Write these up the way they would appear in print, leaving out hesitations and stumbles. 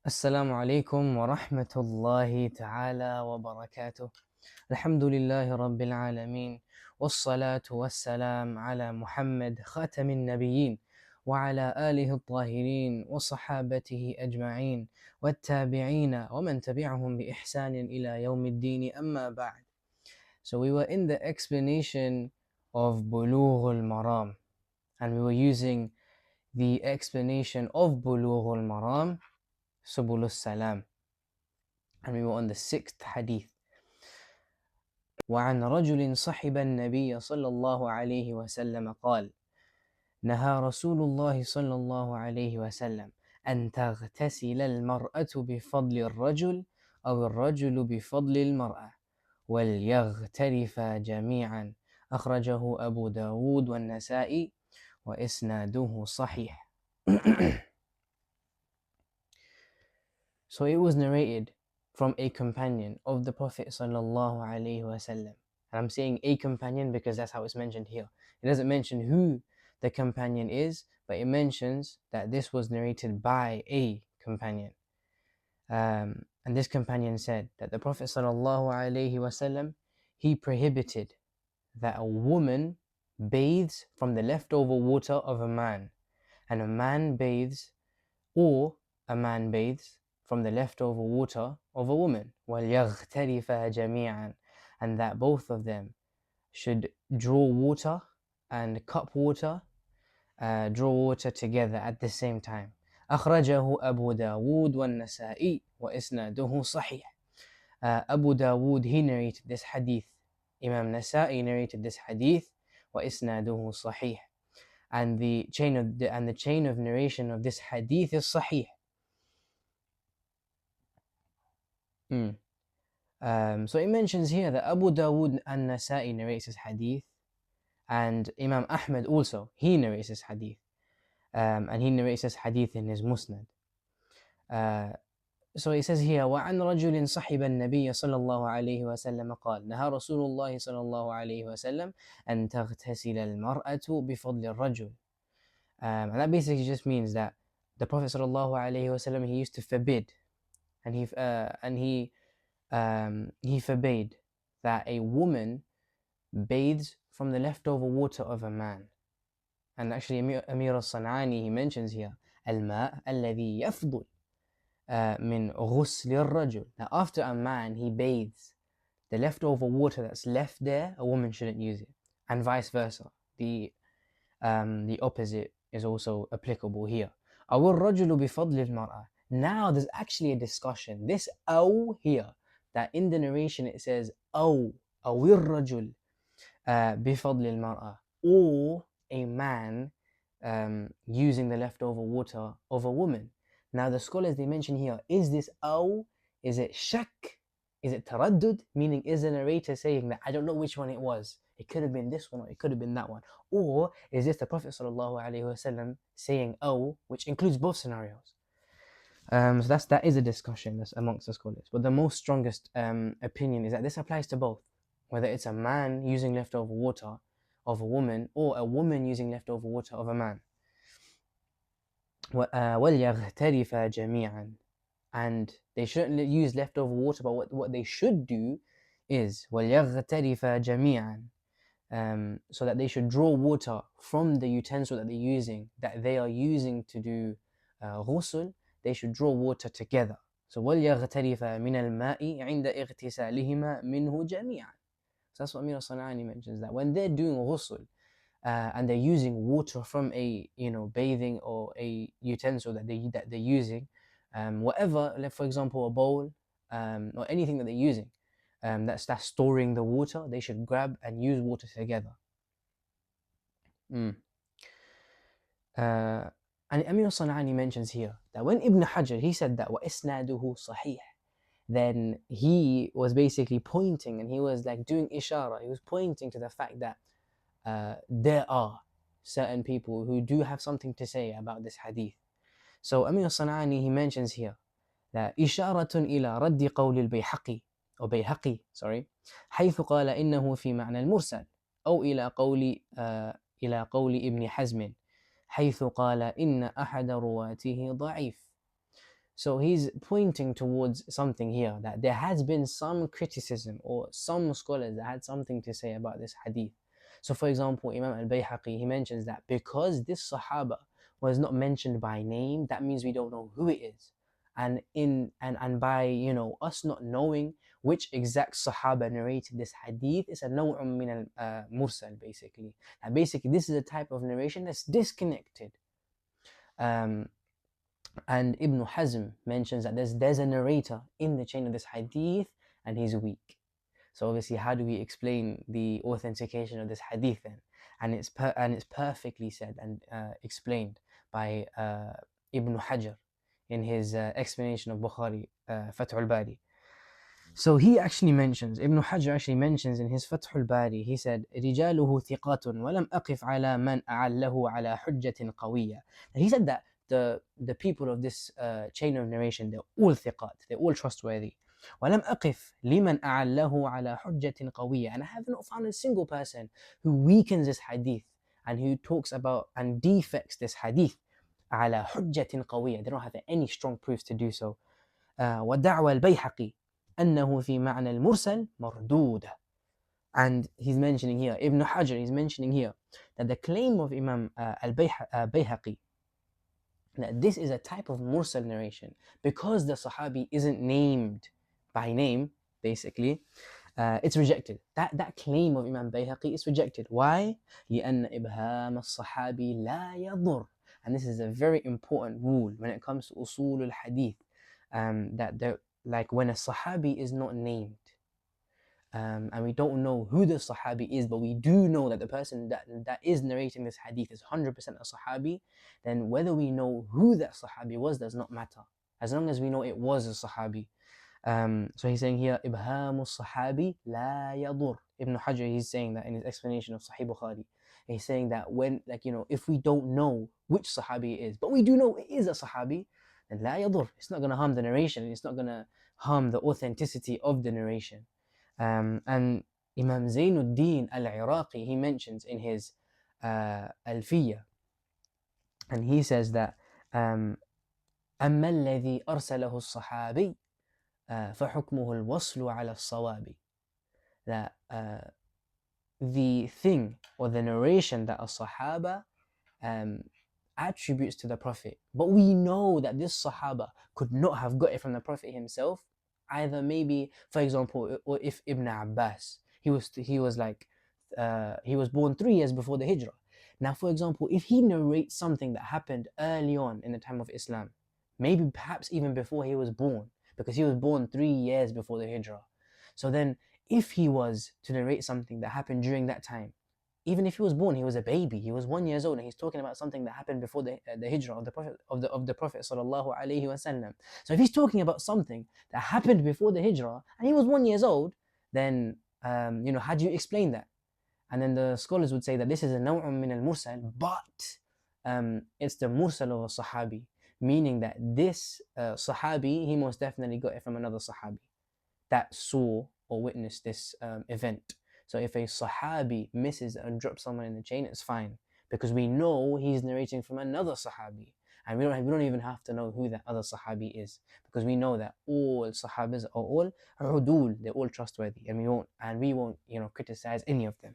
السلام عليكم ورحمة الله تعالى وبركاته. الحمد لله رب العالمين، والصلاة والسلام على محمد خاتم النبيين وعلى آله الطاهرين وصحابته أجمعين والتابعين ومن تبعهم بإحسان إلى يوم الدين. أما بعد. So we were in the explanation of Bulughul al-Maram, and we were using the explanation of Bulughul al-Maram, Subul salam, and we were on the 6th hadith. وعن رجل صحب النبي صلى الله عليه وسلم قال: نهى رسول الله صلى الله عليه وسلم أن تغتسل المرأة بفضل الرجل أو الرجل بفضل المرأة وليغترفا جميعا. أخرجه أبو داود والنسائي وإسناده صحيح. So it was narrated from a companion of the Prophet sallallahu alaihi wasallam. And I'm saying a companion because that's how it's mentioned here. It doesn't mention who the companion is, but it mentions that this was narrated by a companion. And this companion said that the Prophet sallallahu alaihi wasallam, he prohibited that a woman bathes from the leftover water of a man, and a man bathes, or a man bathes from the leftover water of a woman. وَلْيَغْتَرِفَا جَمِيعًا, and that both of them should draw water and cup water, draw water together at the same time. أخرجه أبو داود والنسائي وإسناده صحيح. Abu Dawood, he narrated this hadith. Imam Nasa'i narrated this hadith. وإسناده صحيح. And the chain of narration of this hadith is sahih. So it mentions here that Abu Dawood and Nasa'i narrates this hadith, and Imam Ahmad also, he narrates this hadith, and he narrates this hadith in his Musnad. So it says here: وعن رجل صحب النبي صلى الله عليه وسلم قال: نهى رسول الله صلى الله عليه وسلم أن تغتسل المرأة بفضل الرجل. And that basically just means that the Prophet صلى الله عليه وسلم, he used to forbid, and he forbade that a woman bathes from the leftover water of a man. And actually Amir al-San'ani, he mentions here al-ma' alladhi yafdul min ghusl al-rajul, that after a man he bathes, the leftover water that's left there, a woman shouldn't use it, and vice versa. The opposite is also applicable here. أو الرجل بفضل المرأة. Now there's actually a discussion. This أو here, that in the narration it says أو الرجل بفضل المرأة, or a man using the leftover water of a woman. Now the scholars, they mention here, is this أو, is it shak, is it taraddud, meaning is the narrator saying that I don't know which one it was, it could have been this one or it could have been that one, or is this the Prophet ﷺ saying أو, which includes both scenarios? So that is a discussion that's amongst the scholars, but the most strongest opinion is that this applies to both, whether it's a man using leftover water of a woman or a woman using leftover water of a man. وَلْيَغْتَرِفَا جَمِيعًا, and they shouldn't use leftover water, but what they should do is وَلْيَغْتَرِفَا جَمِيعًا, so that they should draw water from the utensil that they are using to do ghusl. They should draw water together. So وَلْيَغْتَرِفَا مِنَ الْمَاءِ عِنْدَ اغْتِسَالِهِمَا مِنْهُ جَمِيعًا. So that's what Amir al-San'ani mentions, that when they're doing ghusl and they're using water from a bathing or a utensil that they're using, whatever, like for example a bowl or anything that they're using, that's storing the water, they should grab and use water together. And Amir al-San'ani mentions here that when Ibn Hajar, he said that وَإِسْنَادُهُ صَحِيح, then he was basically pointing, and he was like doing ishara, he was pointing to the fact that there are certain people who do have something to say about this hadith. So Amir al-San'ani, he mentions here that إشارة إلى رد قول البيهقي أو بيهقي حيث قال إنه في معنى المرسل، أو إلى قول ابن حزم حيث قال إن أحد رواته ضعيف. So he's pointing towards something here, that there has been some criticism or some scholars that had something to say about this hadith. So for example, Imam al-Bayhaqi, he mentions that because this Sahaba was not mentioned by name, that means we don't know who it is. And by us not knowing which exact Sahaba narrated this hadith, is a naw'un min al-mursal, basically. And basically this is a type of narration that's disconnected. And Ibn Hazm mentions that there's a narrator in the chain of this hadith and he's weak. So obviously, how do we explain the authentication of this hadith then? And it's perfectly said and explained by Ibn Hajar in his explanation of Bukhari, Fath al-Bari. So he actually mentions, Ibn Hajar actually mentions in his Fath al-Bari, he said, رِجَالُهُ ثِقَاتٌ وَلَمْ أَقِفْ عَلَى مَنْ أَعَلَّهُ عَلَى حُجَّةٍ قَوِيَّةٍ. And he said that the people of this chain of narration, they're all thiqat, they're all trustworthy. وَلَمْ أَقِفْ لِمَنْ أَعَلَّهُ عَلَى حُجَّةٍ قَوِيَّةٍ. And I have not found a single person who weakens this hadith and who talks about and defects this hadith على حجة قوية. They don't have any strong proofs to do so. وَدَعْوَى الْبَيْحَقِي أنه في معنى المرسل مردودة. And he's mentioning here, Ibn Hajar, he's mentioning here that the claim of Imam al-Bayhaqi, that this is a type of mursal narration, because the Sahabi isn't named by name, basically, it's rejected. That claim of Imam Bayhaqi is rejected. Why? لأن إبهام الصحابي لا يضر. And this is a very important rule when it comes to usul al-hadith, that like when a Sahabi is not named, and we don't know who the Sahabi is, but we do know that the person that is narrating this hadith is 100% a Sahabi, then whether we know who that Sahabi was does not matter, as long as we know it was a Sahabi. So he's saying here, إبهام الصحابي لا يضر. Ibn Hajar, he's saying that in his explanation of Sahih Bukhari. He's saying that when, if we don't know which Sahabi it is, but we do know it is a Sahabi, then لا يضر. It's not going to harm the narration. It's not going to harm the authenticity of the narration. And Imam Zainuddin al-Iraqi, he mentions in his Alfiyah, and he says that أما الذي أرسله الصحابي فحكمه الوصل على الصواب. That the thing or the narration that a Sahaba attributes to the Prophet, but we know that this Sahaba could not have got it from the Prophet himself. Either maybe, for example, or if Ibn Abbas, he was born 3 years before the Hijrah. Now, for example, if he narrates something that happened early on in the time of Islam, maybe perhaps even before he was born, because he was born 3 years before the Hijrah. So then, if he was to narrate something that happened during that time, even if he was born, he was a baby, he was 1 year old, and he's talking about something that happened before the Hijrah of the Prophet sallallahu alaihi wasallam. So if he's talking about something that happened before the Hijrah and he was 1 year old, then how do you explain that? And then the scholars would say that this is a naw'un min al-mursal, but it's the mursal of a Sahabi, meaning that this Sahabi, he most definitely got it from another Sahabi that saw or witnessed this event. So if a Sahabi misses and drops someone in the chain, it's fine, because we know he's narrating from another Sahabi, and we don't even have to know who that other Sahabi is, because we know that all Sahabis are all udul, they're all trustworthy, and we won't criticize any of them.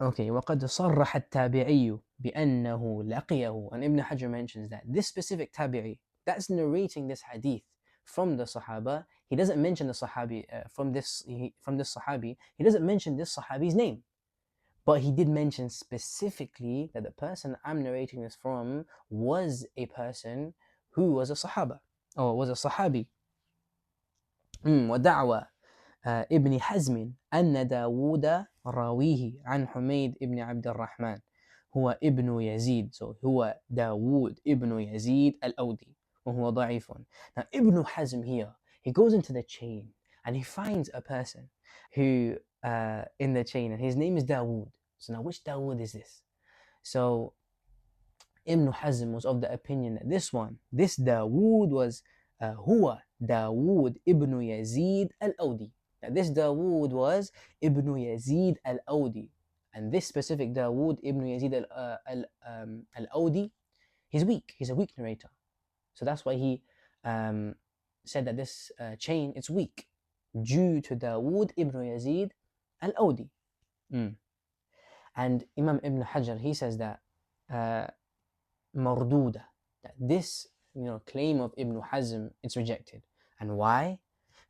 Okay, وقد صرح التابعي بأنه لقيه. And Ibn Hajar mentions that this specific tabi'i that's narrating this hadith from the Sahaba, he doesn't mention the Sahabi from this Sahabi. He doesn't mention this Sahabi's name, but he did mention specifically that the person I'm narrating this from was a person who was a Sahaba or was a Sahabi. ودعوى ابن حزم أن داود راويه عن حميد ابن عبد الرحمن هو ابن يزيد. So هو داود ابن يزيد الأودي وهو ضعيف. Now Ibn Hazm here, he goes into the chain and he finds a person who in the chain, and his name is Dawood. So now which Dawood is this? So Ibn Hazm was of the opinion that this Dawood was هو داود ابن يزيد الأودي. Now this Dawood was Ibn Yazid al-Awdi, and this specific Dawood Ibn Yazid al-Awdi, He's weak. He's a weak narrator. So that's why he said that this chain, it's weak, due to Dawood ibn Yazid al-Awdi. And Imam Ibn Hajar, he says that marduda, that this claim of Ibn Hazm, it's rejected. And why?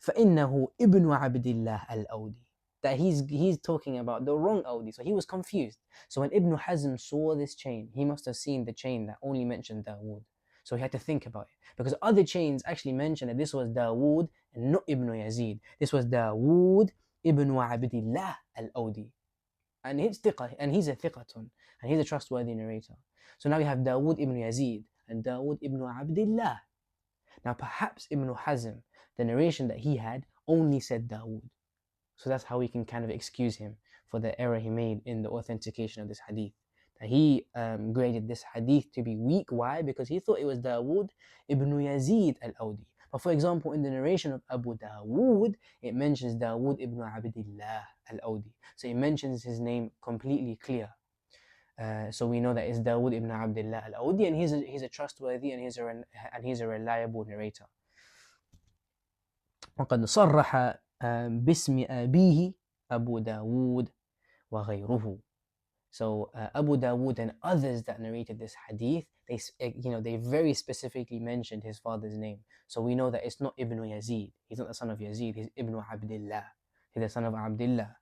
فَإِنَّهُ ibn Abdillah al-Awdi, that he's talking about the wrong Awdi, so he was confused. So when Ibn Hazm saw this chain, he must have seen the chain that only mentioned Dawood. So he had to think about it, because other chains actually mention that this was Dawood and not Ibn Yazid. This was Dawood ibn Abdillah al-Awdi, and he's a thiqatun, and he's a trustworthy narrator. So now we have Dawood ibn Yazid and Dawood ibn Abdillah. Now perhaps Ibn Hazm, the narration that he had, only said Dawood. So that's how we can kind of excuse him for the error he made in the authentication of this hadith. That he graded this hadith to be weak. Why? Because he thought it was Dawood ibn Yazid al-Awdi. But for example, in the narration of Abu Dawood, it mentions Dawood ibn Abdillah al-Awdi. So it mentions his name completely clear. So we know that it's Dawood ibn Abdullah al-Awdi, and he's a trustworthy and he's a reliable narrator. وقد صرح باسم أبيه أبو داود وغيره. So Abu Dawood and others that narrated this hadith, they very specifically mentioned his father's name. So we know that it's not Ibn Yazid. He's not the son of Yazid. He's Ibn Abdullah. He's the son of Abdullah.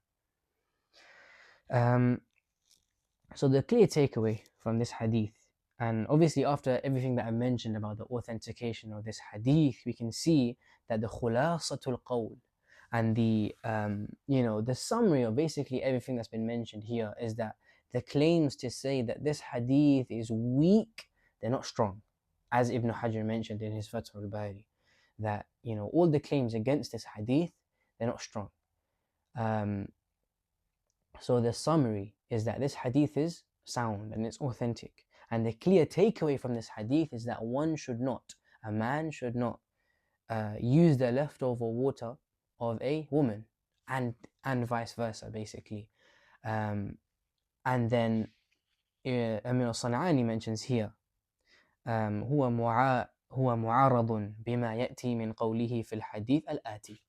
So the clear takeaway from this hadith, and obviously after everything that I mentioned about the authentication of this hadith, we can see that the khulasatul qawl and the summary of basically everything that's been mentioned here is that the claims to say that this hadith is weak, they're not strong. As Ibn Hajar mentioned in his Fath al-Bari, that all the claims against this hadith, they're not strong. So the summary is that this hadith is sound and it's authentic. And the clear takeaway from this hadith is that a man should not use the leftover water of a woman, and vice versa, basically. And then Amir al-San'ani mentions here, هو معارض بما يأتي من قوله في الحديث الآتي.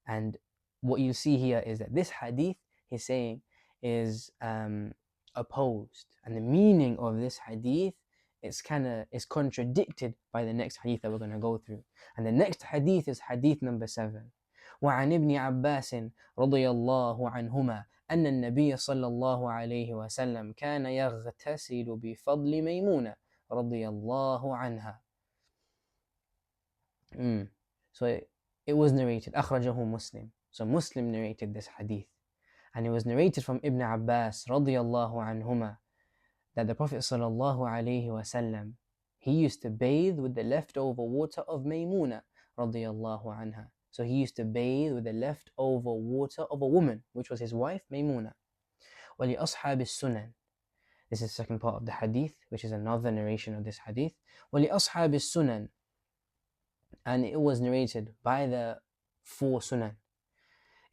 And what you see here is that this hadith, he's saying, is opposed, and the meaning of this hadith is contradicted by the next hadith that we're going to go through. And the next hadith is hadith number 7. وعن ابن عباس رضي الله عنهما أن النبي صلى الله عليه وسلم كان يغتسل بفضل ميمونة رضي الله عنها. So it was narrated, أخرجه مسلم. So Muslim narrated this hadith. And it was narrated from Ibn Abbas radiyallahu anhuma that the Prophet sallallahu alayhi wasallam, he used to bathe with the leftover water of Maymuna radiyallahu anha. So he used to bathe with the leftover water of a woman, which was his wife Maymuna. وَلِأَصْحَابِ السُّنَنِ. This is the second part of the hadith, which is another narration of this hadith. وَلِأَصْحَابِ السُّنَنِ. And it was narrated by the 4 sunan.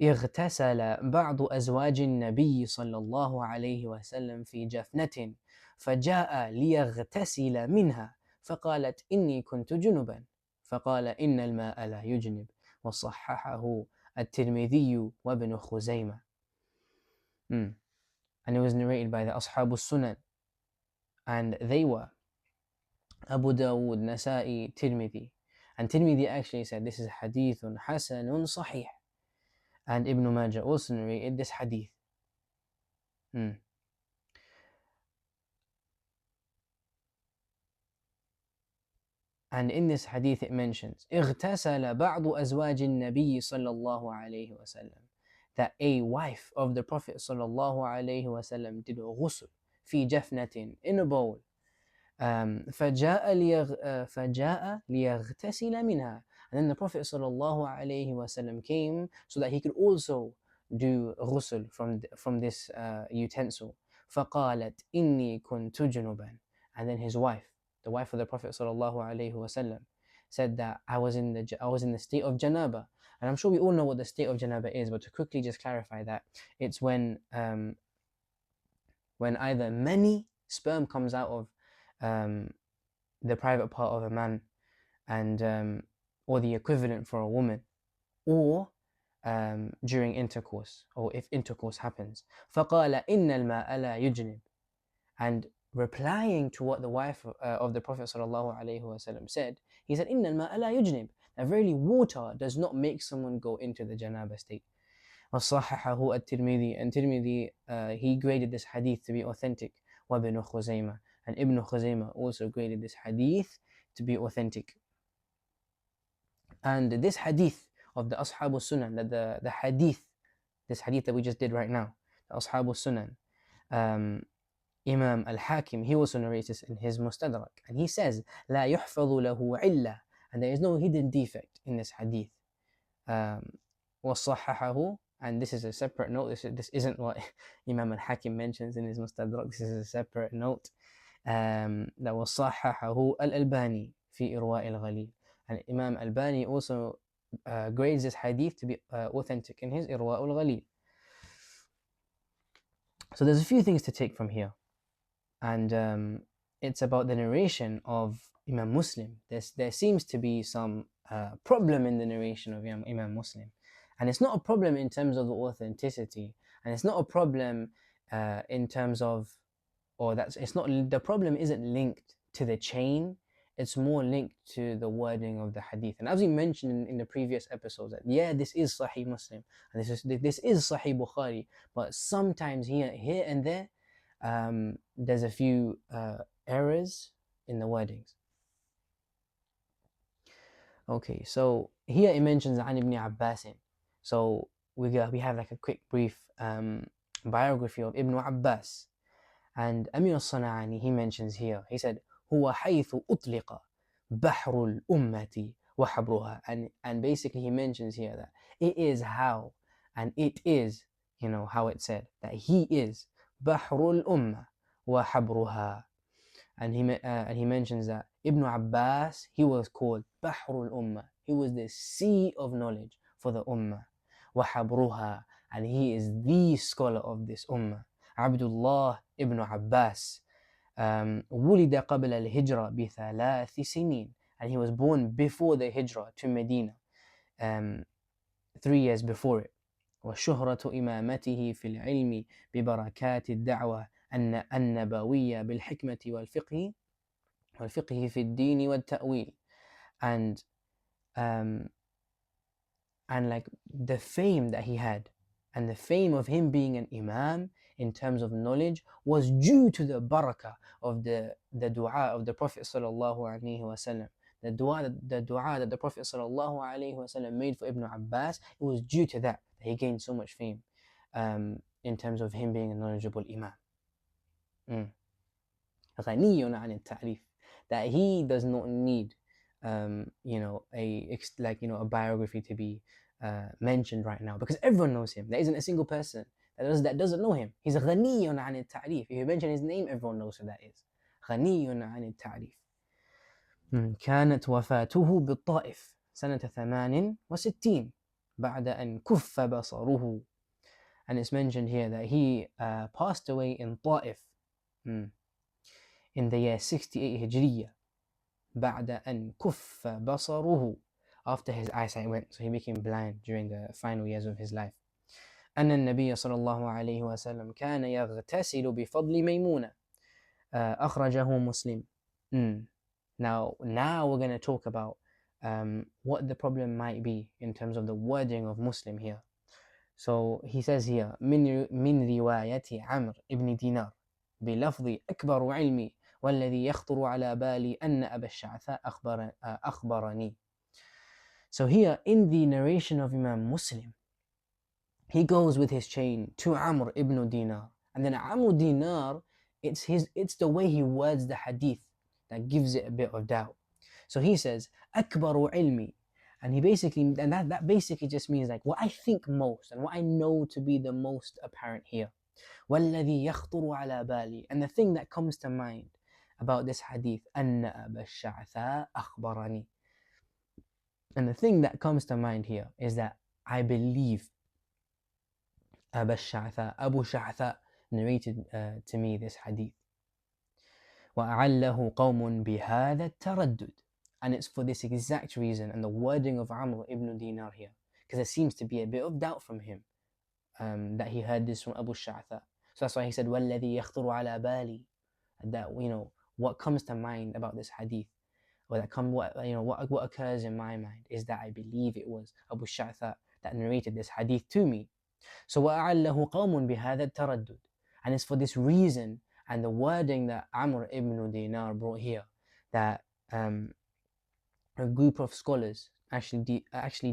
اغتسل بعض أزواج النبي صلى الله عليه وسلم في جفنة فجاء ليغتسل منها فقالت إني كنت جنبا فقال إن الماء لا يجنب وصححه الترمذي وابن خزيمة. And it was narrated by the أصحاب السنن, and they were Abu Dawood, Nasa'i, Tirmidhi. And Tirmidhi actually said this is hadithun hasanun sahih. And Ibn Majah also narrated this hadith. And in this hadith it mentions اغتسل بعض أزواج النبي صلى الله عليه وسلم, that a wife of the Prophet صلى الله عليه وسلم did ghusl في جفنة, in a bowl. فجاء ليغتسل منها. And then the Prophet ﷺ came so that he could also do ghusl from this utensil. فقالت إني كنت جنبا. And then his wife, the wife of the Prophet ﷺ, said that I was in the state of janaba. And I'm sure we all know what the state of janaba is, but to quickly just clarify that, it's when either many sperm comes out of the private part of a man, and or the equivalent for a woman, or during intercourse, or if intercourse happens. فَقَالَ إِنَّ الْمَاءَ لَا يُجْنِبُ. And replying to what the wife of the Prophet ﷺ said, he said, إِنَّ الْمَاءَ لَا يُجْنِبُ. That verily water does not make someone go into the janaba state. وصححه الترمذي, and Tirmidhi, he graded this hadith to be authentic. وابن خزيمة, and Ibn Khuzaymah also graded this hadith to be authentic. And this hadith of the Ashab al-Sunan, that the hadith, this hadith that we just did right now, the Ashab al-Sunan, Imam al-Hakim, he also narrates this in his Mustadrak, and he says, لا يحفظ له علة, and there is no hidden defect in this hadith. وصححه, and this is a separate note, this isn't what Imam al-Hakim mentions in his Mustadrak, this is a separate note. That وصححه al-Albani في إرواء الغليل, and Imam Albani also grades this hadith to be authentic in his إرواء الغليل. So there's a few things to take from here, and it's about the narration of Imam Muslim. There seems to be some problem in the narration of Imam Muslim, and it's not a problem in terms of the authenticity, and it's not a problem in terms of, it's not, the problem isn't linked to the chain, it's more linked to the wording of the hadith. And as we mentioned in the previous episodes, that this is Sahih Muslim, and this is Sahih Bukhari, but sometimes here and there, there's a few errors in the wordings. Okay, so here it mentions عن Ibn Abbas. So we have like a quick brief biography of Ibn Abbas. And Amir al-Sana'ani, he mentions here, he said, هو حيث أطلق بحر الأمة وحبرها. And basically he mentions here that it is how, and it is, how it said, that he is بحر الأمة وحبرها. And he mentions that Ibn Abbas, he was called بحر الأمة, he was the sea of knowledge for the ummah, وحبرها, and he is the scholar of this ummah. Abdullah ibn Abbas, ولد قبل الهجرة بثلاث سنين, and he was born before the hijrah to Medina, 3 years before it. وشهرة إمامته في العلم ببركات الدعوة النبوية بالحكمة والفقه في الدين والتأويل. And like the fame that he had, and the fame of him being an imam in terms of knowledge, was due to the barakah of the dua of the Prophet sallallahu alaihi wasallam. The dua that the Prophet sallallahu alaihi wasallam made for Ibn Abbas, it was due to that he gained so much fame in terms of him being a knowledgeable imam. غني عن التعريف, that he does not need a biography to be mentioned right now, because everyone knows him. There isn't a single person that doesn't know him. He's غني عن التعريف. If you mention his name, everyone knows who that is. غني عن التعريف. كانت وفاته بالطائف سنة 68 بعد أن كف بصره. And it's mentioned here that he passed away in Ta'if in the year 68 Hijriya, بعد أن كف بصره, after his eyesight went, so he became blind during the final years of his life. أن النبي صلى الله عليه وسلم كان يغتسل بفضل ميمونة, أخرجه مسلم. Now we're going to talk about what the problem might be in terms of the wording of Muslim here. So he says here, من رواية عمرو ibn دينار بلفظ أكبر علمي والذي يخطر على بالي أن أبا الشعثاء أخبرني. So here in the narration of Imam Muslim, he goes with his chain to Amr ibn Dinar, and then Amr Dinar, it's the way he words the hadith that gives it a bit of doubt. So he says أكبر علمي, and that basically just means like what I think most and what I know to be the most apparent here. والذي يخطر على بالي, and the thing that comes to mind about this hadith, أن أبا الشعثاء أخبرني. And the thing that comes to mind here is that I believe Abu Sha'tha narrated to me this hadith. وَأَعَلَّهُ قَوْمٌ بِهَذَا التَّرَدُّدِ. And it's for this exact reason, and the wording of Amr ibn Dinar here, because there seems to be a bit of doubt from him, that he heard this from Abu Sha'tha. So that's why he said, وَالَّذِي يَخْطُرُ عَلَى بَالِي, that, what comes to mind about this hadith, or what occurs in my mind is that I believe it was Abu Sha'tha that narrated this hadith to me. So وَأَعَلَّهُ قَوْمٌ بِهَذَا التَّرَدُّدِ. And it's for this reason, and the wording that Amr ibn Dinar brought here, that a group of scholars actually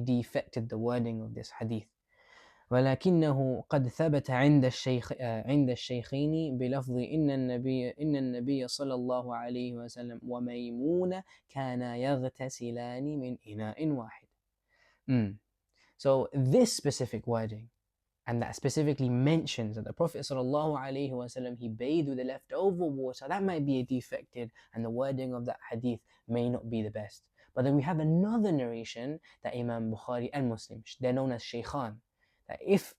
defected the wording of this hadith. ولكنه قد ثبت عند الشيخين بلفظ إن النبي صلى الله عليه وسلم وميمونة كانا يغتسلان من إناء واحد. So this specific wording, and that specifically mentions that the Prophet ﷺ, he bathed with the leftover water, that might be a defected, and the wording of that hadith may not be the best. But then we have another narration that Imam Bukhari and Muslim, they're known as Shaykhan. That if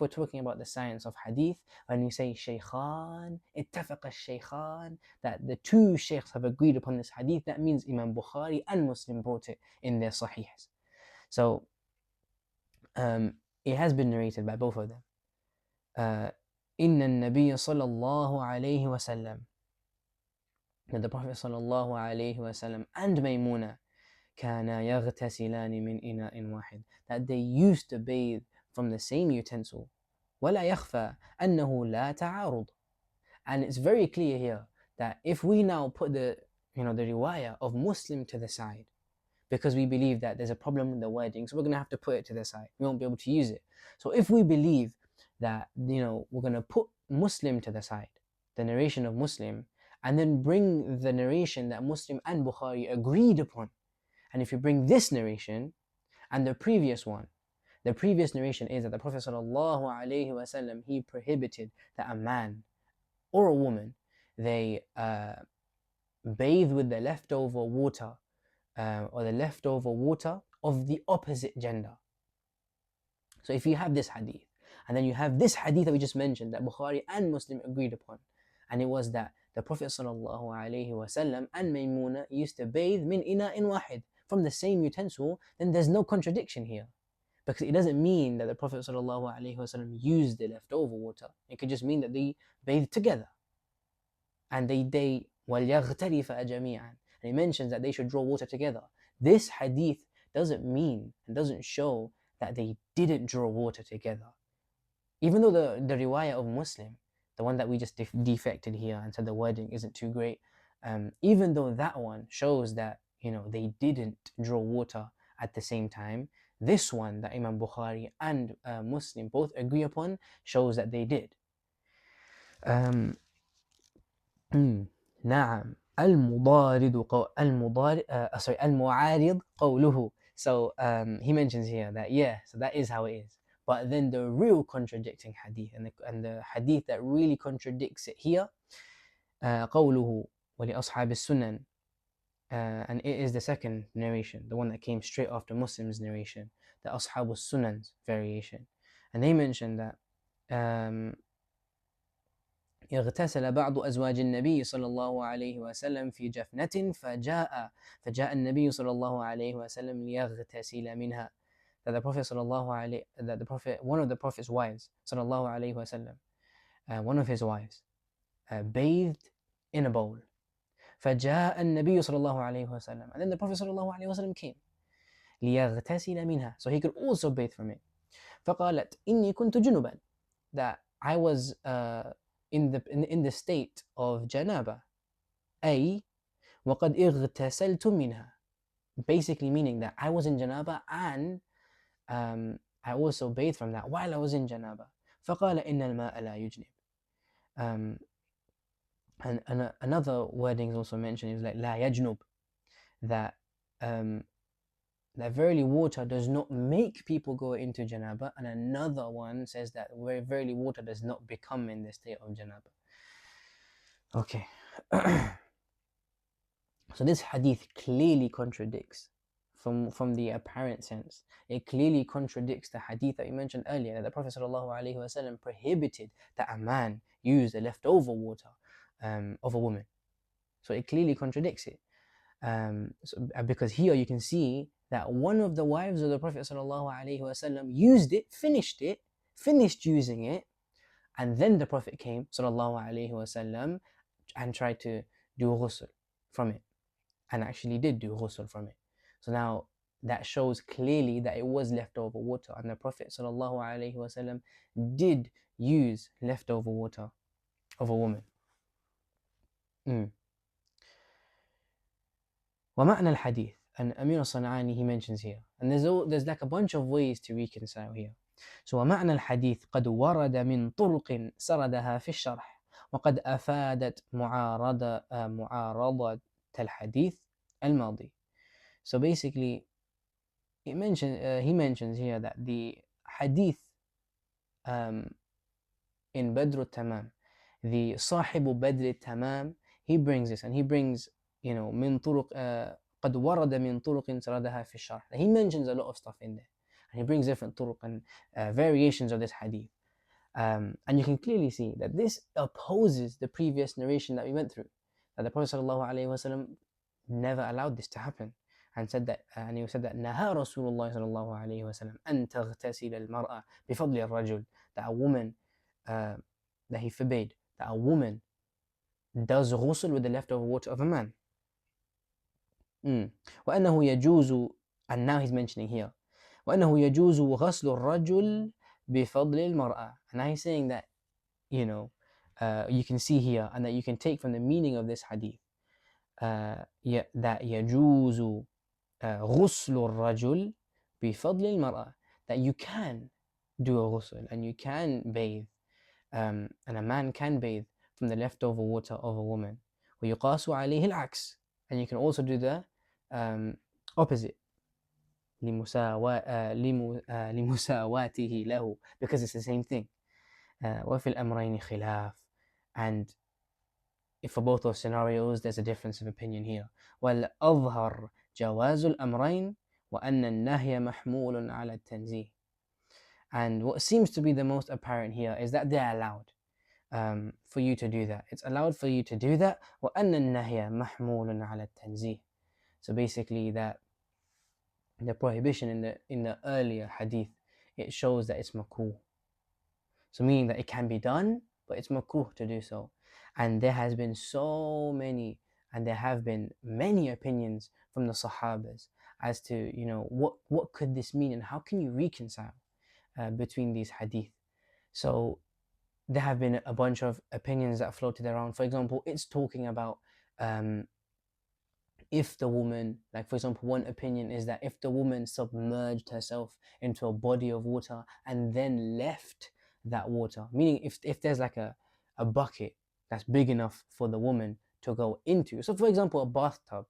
we're talking about the science of hadith, when we say Shaykhan, ittafaqa Shaykhan, that the two shaykhs have agreed upon this hadith, that means Imam Bukhari and Muslim brought it in their sahihs. So it has been narrated by both of them. إن النبي صلى الله عليه وسلم, that the Prophet صلى الله عليه وسلم and Maymuna كانا يغتسلان من إناء واحد, that they used to bathe from the same utensil. ولا يخفى أنه لا تعارض. And it's very clear here that if we now put the riwayah of Muslim to the side, because we believe that there's a problem with the wording, so we're going to have to put it to the side. We won't be able to use it. So if we believe that, we're going to put Muslim to the side, the narration of Muslim, and then bring the narration that Muslim and Bukhari agreed upon. And if you bring this narration and the previous one, the previous narration is that the Prophet ﷺ, he prohibited that a man or a woman, they bathe with the leftover water, or the leftover water of the opposite gender. So if you have this hadith, and then you have this hadith that we just mentioned, that Bukhari and Muslim agreed upon, and it was that the Prophet ﷺ and Maymuna used to bathe min ina'in wahid, from the same utensil, then there's no contradiction here. Because it doesn't mean that the Prophet ﷺ used the leftover water. It could just mean that they bathed together. And they وَلْيَغْتَرِفَ جَمِيعًا. And he mentions that they should draw water together. This hadith doesn't mean and doesn't show that they didn't draw water together. Even though the riwayah of Muslim, the one that we just defected here and said the wording isn't too great, even though that one shows that they didn't draw water at the same time, this one that Imam Bukhari and Muslim both agree upon shows that they did. نعم المعارض قوله. So he mentions here that so that is how it is. But then the real contradicting hadith, and the hadith that really contradicts it here, قوله ولأصحاب السنن, and it is the second narration, the one that came straight after Muslim's narration, the Ashab al-Sunan's variation. And they mentioned that اغتسل بعض أزواج النبي صلى الله عليه وسلم في جفنة فجاء النبي صلى الله عليه وسلم ليغتسل منها. That the Prophet one of the Prophet's wives صلى الله عليه وسلم, one of his wives, bathed in a bowl. فجاء النبي صلى الله عليه وسلم, and then the Prophet صلى الله عليه وسلم came ليغتسل منها, so he could also bathe from it. فقالت إني كنت جنبا, that I was in the state of janaba, أي وقد اغتسلت منها, basically meaning that I was in janaba and I also bathed from that while I was in janaba. فقال إن الماء لا يجنب. And another wording is also mentioned, is like لا يجنب, that that verily water does not make people go into janaba, and another one says that verily water does not become in the state of janaba. Okay. So this hadith clearly contradicts, from the apparent sense, it clearly contradicts the hadith that we mentioned earlier, that the Prophet ﷺ prohibited that a man use the leftover water of a woman. So it clearly contradicts it. Because here you can see that one of the wives of the Prophet ﷺ used it, finished using it, and then the Prophet came ﷺ and tried to do ghusl from it, and actually did do ghusl from it. So now that shows clearly that it was leftover water, and the Prophet ﷺ did use leftover water of a woman. ومعنى الحديث, and Amir al-San'ani, he mentions here, and there's like a bunch of ways to reconcile here. So ومعنى الحديث قد ورد من طرق سردها في الشرح وقد أفادت معارضة الحديث الماضي. So basically he mentions here that the hadith in Badr al-Tamam, the Sahibu Badr al-Tamam, he brings this, and he brings, من طرق قد ورد من طرق سردها في الشرح. He mentions a lot of stuff in there, and he brings different طرق and variations of this hadith. And you can clearly see that this opposes the previous narration that we went through, that the Prophet ﷺ never allowed this to happen, and said that, and he said that نهى رسول الله صلى الله عليه وسلم أن تغتسل المرأة بفضل الرجل, that a woman, that he forbade that a woman does ghusl with the leftover water of a man. وأنه يجوز, and now he's mentioning here, وأنه يجوز غسل الرجل بفضل المرأة. And now he's saying that, you can see here, and that you can take from the meaning of this hadith, that يجوز غسل الرجل بفضل المرأة, that you can do a ghusl and you can bathe, and a man can bathe from the leftover water of a woman. ويقاس عليه العكس, and you can also do the opposite, لمساواته له, because it's the same thing. وفي الأمرين خلاف, and if for both those scenarios there's a difference of opinion here. والأظهر جواز الأمرين وأن النهي محمول على التنزيه. And what seems to be the most apparent here is that they're allowed for you to do that. It's allowed for you to do that. وأن النهي محمول على التنزيه. So basically that the prohibition in the earlier hadith, it shows that it's makruh. So meaning that it can be done, but it's makruh to do so. And there have been many opinions from the Sahabas as to, what could this mean, and how can you reconcile between these hadith. So there have been a bunch of opinions that floated around. For example, it's talking about if the woman, like for example, one opinion is that if the woman submerged herself into a body of water and then left that water, meaning if there's like a bucket that's big enough for the woman to go into, so for example a bathtub,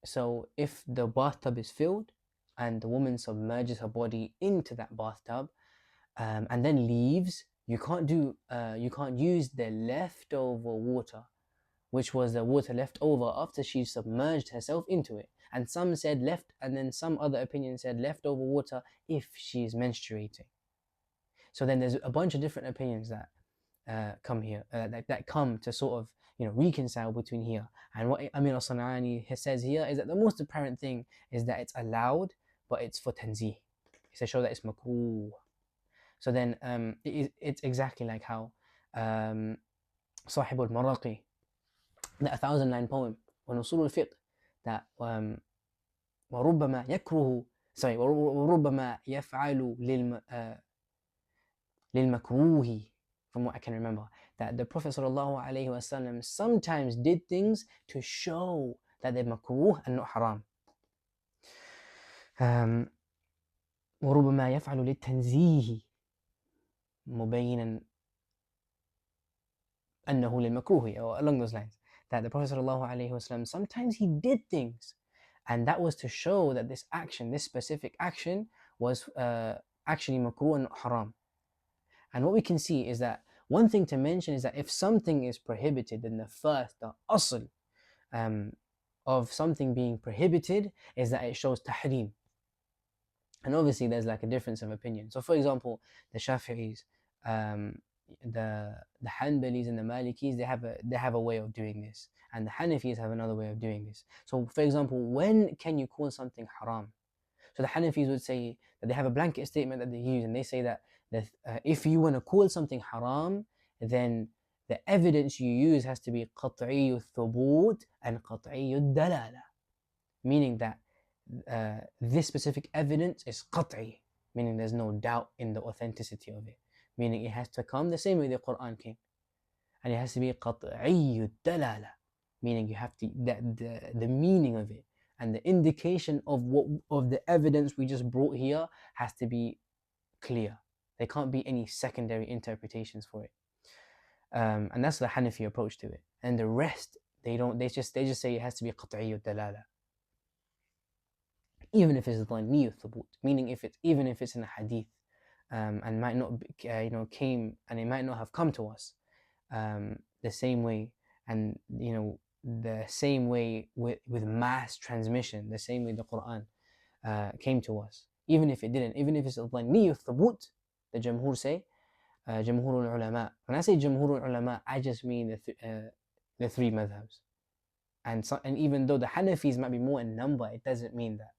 so if the bathtub is filled and the woman submerges her body into that bathtub and then leaves, you can't use the leftover water, which was the water left over after she submerged herself into it. And some said and then some other opinion said leftover water if she's menstruating. So then there's a bunch of different opinions that come here, that come to sort of reconcile between here. And what Amir al-San'ani says here is that the most apparent thing is that it's allowed, but it's for tanzih. It's to show that it's makruh. So then it's exactly like how Sahib al-Maraqi, the 1,000-line poem, ونصول الفقه, that وربما يفعل للمكروه, from what I can remember, that the Prophet ﷺ sometimes did things to show that they're makruh and not haram. وربما يفعل للتنزيه مبينا أنه للمكروه, or along those lines, that the Prophet ﷺ sometimes he did things, and that was to show that this specific action was actually makruh and not haram. And what we can see is that one thing to mention is that if something is prohibited, then the asl of something being prohibited is that it shows tahrim. And obviously there's like a difference of opinion. So for example, the Shafi'is, the Hanbalis and the Malikis, they have a way of doing this, and the Hanafis have another way of doing this. So, for example, when can you call something haram? So the Hanafis would say that they have a blanket statement that they use, and they say that if you want to call something haram, then the evidence you use has to be قطعي الثبوت and قطعي الدلالة, meaning that this specific evidence is قطعي, meaning there's no doubt in the authenticity of it, meaning it has to come the same way the Quran came, and it has to be قطعي الدلالة, meaning you have to the meaning of it and the indication of the evidence we just brought here has to be clear. There can't be any secondary interpretations for it. And that's the Hanafi approach to it. And the rest, they just say it has to be قطعي الدلالة, even if it's ظني الثبوت, meaning even if it's in a hadith, and might not be, came, and it might not have come to us the same way, and the same way with mass transmission, the same way the Quran came to us, even if it didn't, even if it's ظني الثبوت, the Jamhur say, Jamhur al-Ulama. When I say Jamhur al-Ulama, I just mean the three madhabs. And even though the Hanafis might be more in number, it doesn't mean that.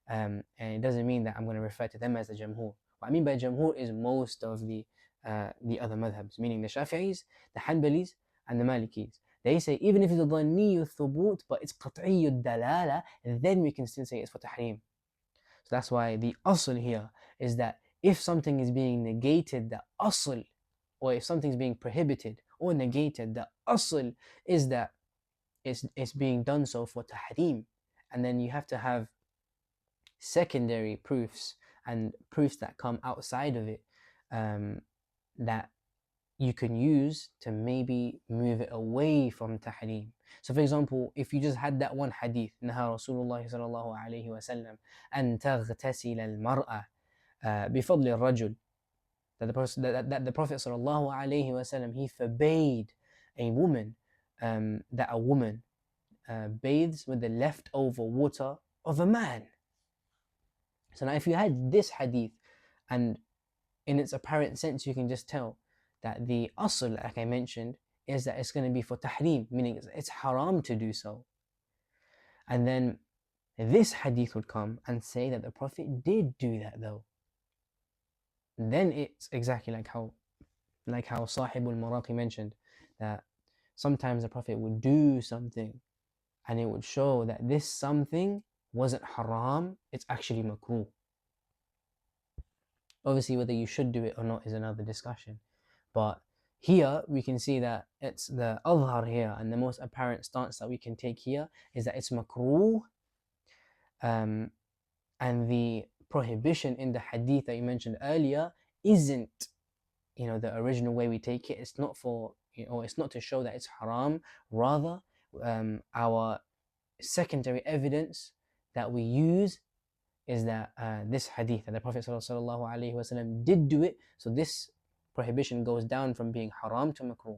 And it doesn't mean that I'm going to refer to them as the Jamhur. What I mean by Jamhur is most of the other madhabs, meaning the Shafi'is, the Hanbalis, and the Malikis. They say even if it's a dhanni thubut, but it's qat'i dalala, then we can still say it's for tahrim. So that's why the asl here is that if something is being negated, the asl, or if something is being prohibited or negated, the asl is that it's being done so for tahrim. And then you have to have secondary proofs and proofs that come outside of it that you can use to maybe move it away from tahrim. So for example, if you just had that one hadith, نهى رسول الله صلى الله عليه وسلم أن تغتسل المرأة بفضل الرجل, that the Prophet صلى الله عليه وسلم, he forbade a woman, that a woman bathes with the leftover water of a man. So now if you had this hadith, and in its apparent sense you can just tell that the asl, like I mentioned, is that it's going to be for tahrim, meaning it's haram to do so. And then this hadith would come and say that the Prophet did do that though. Then it's exactly like how Sahib al-Maraqi mentioned, that sometimes the Prophet would do something and it would show that this something wasn't haram, it's actually makruh. Obviously whether you should do it or not is another discussion, but here we can see that it's the adhar here, and the most apparent stance that we can take here is that it's makruh, and the prohibition in the hadith that you mentioned earlier isn't the original way we take it. It's not for it's not to show that it's haram, rather our secondary evidence that we use is that this hadith, that the Prophet ﷺ did do it, so this prohibition goes down from being haram to makruh.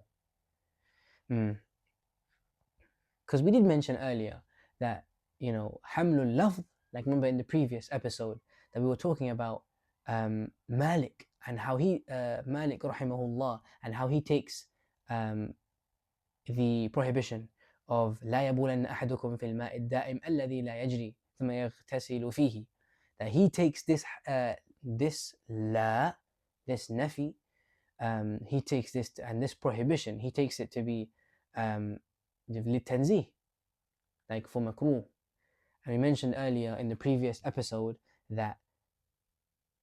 Because we did mention earlier that hamlul lafz, like remember in the previous episode that we were talking about Malik, and how he Malik rahimahullah, and how he takes the prohibition of لا يبولن أحدكم في الماء الدائم الذي لا يجري ثم يغتسل فيه, that he takes this nafi, he takes this, and this prohibition, he takes it to be للتنزيه, like for makruh. And we mentioned earlier in the previous episode that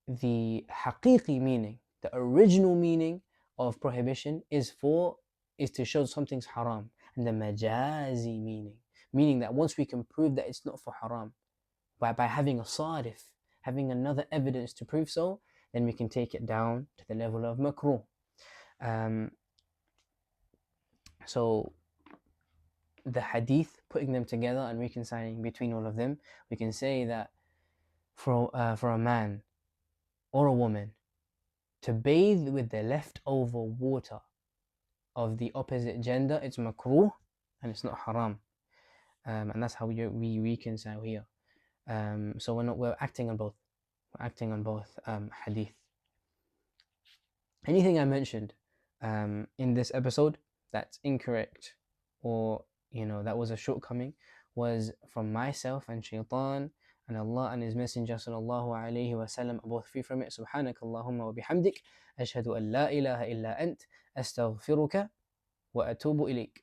the haqiqi meaning, the original meaning of prohibition is to show something's haram, and the majazi meaning that once we can prove that it's not for haram by having a sarif, having another evidence to prove so, then we can take it down to the level of makruh. So the hadith, putting them together and reconciling between all of them, we can say that for a man or a woman to bathe with the leftover water of the opposite gender, it's makruh and it's not haram. And that's how we reconcile here. So we're acting on both. We're acting on both hadith. Anything I mentioned in this episode that's incorrect, or that was a shortcoming, was from myself and shaitan, and Allah and His Messenger sallallahu alayhi wa sallam are both free from it. Subhanak Allahumma wa bihamdik, ashhadu an la ilaha illa ant, astaghfiruka wa atubu ilayk.